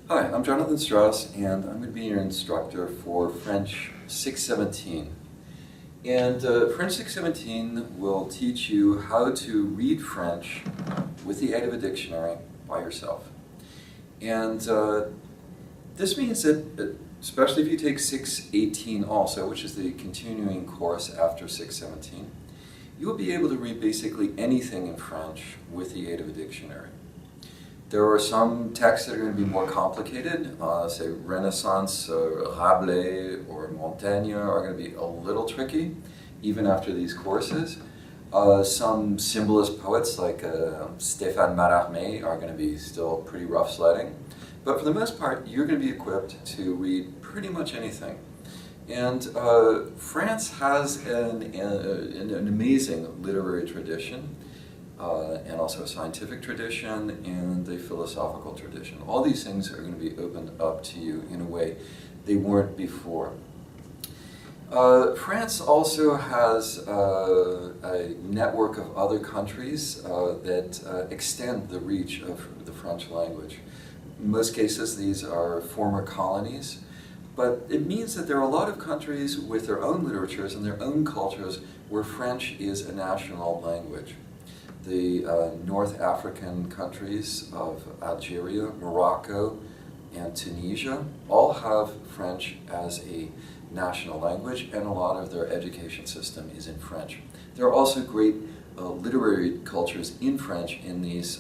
Hi, I'm Jonathan Strauss, and I'm going to be your instructor for French 617. And French 617 will teach you how to read French with the aid of a dictionary by yourself. And this means that, especially if you take 618 also, which is the continuing course after 617, you will be able to read basically anything in French with the aid of a dictionary. There are some texts that are going to be more complicated, say Renaissance, Rabelais, or Montaigne are going to be a little tricky, even after these courses. Some symbolist poets like Stéphane Mallarmé are going to be still pretty rough sledding. But for the most part, you're going to be equipped to read pretty much anything. And France has an amazing literary tradition. And also a scientific tradition and a philosophical tradition. All these things are going to be opened up to you in a way they weren't before. France also has a network of other countries that extend the reach of the French language. In most cases, these are former colonies, but it means that there are a lot of countries with their own literatures and their own cultures where French is a national language. The North African countries of Algeria, Morocco, and Tunisia all have French as a national language, and a lot of their education system is in French. There are also great literary cultures in French in these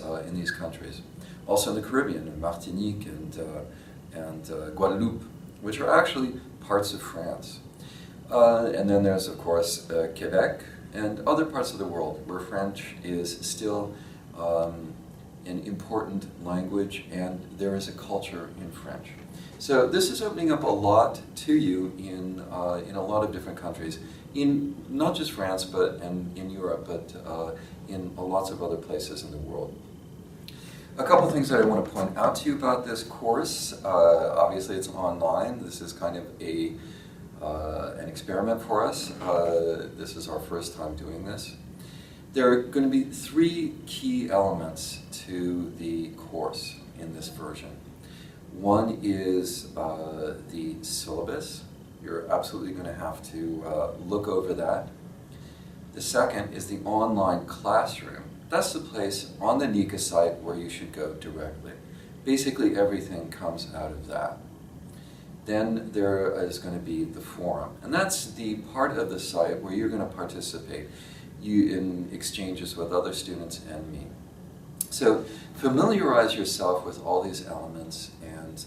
countries. Also in the Caribbean, in Martinique and Guadeloupe, which are actually parts of France. And then there's, of course, Quebec, and other parts of the world where French is still an important language, and there is a culture in French. So this is opening up a lot to you in a lot of different countries, in not just France, but in Europe, but in lots of other places in the world. A couple of things that I want to point out to you about this course. Obviously, it's online. This is kind of an experiment for us. This is our first time doing this. There are going to be three key elements to the course in this version. One is the syllabus. You're absolutely going to have to look over that. The second is the online classroom. That's the place on the NICA site where you should go directly. Basically everything comes out of that. Then there is going to be the forum, and that's the part of the site where you're going to participate in exchanges with other students and me. So familiarize yourself with all these elements, and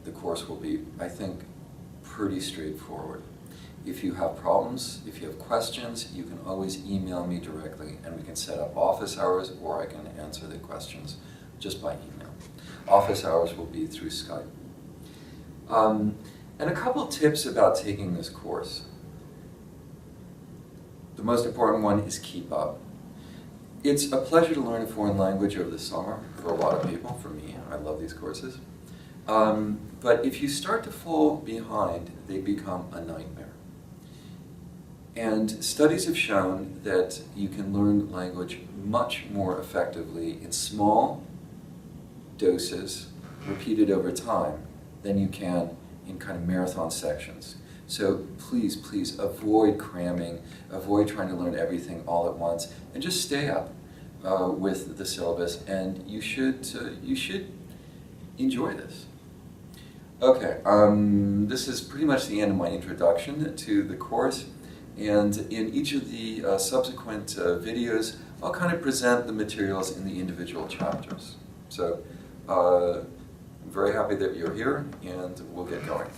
the course will be, I think, pretty straightforward. If you have problems, if you have questions, you can always email me directly, and we can set up office hours, or I can answer the questions just by email. Office hours will be through Skype. And a couple tips about taking this course. The most important one is keep up. It's a pleasure to learn a foreign language over the summer for a lot of people. For me, I love these courses. But if you start to fall behind, they become a nightmare. And studies have shown that you can learn language much more effectively in small doses, repeated over time, than you can in kind of marathon sections. So please, please avoid cramming, avoid trying to learn everything all at once, and just stay up with the syllabus, and you should enjoy this. Okay, this is pretty much the end of my introduction to the course, and in each of the subsequent videos, I'll kind of present the materials in the individual chapters. So, I'm very happy that you're here, and we'll get going.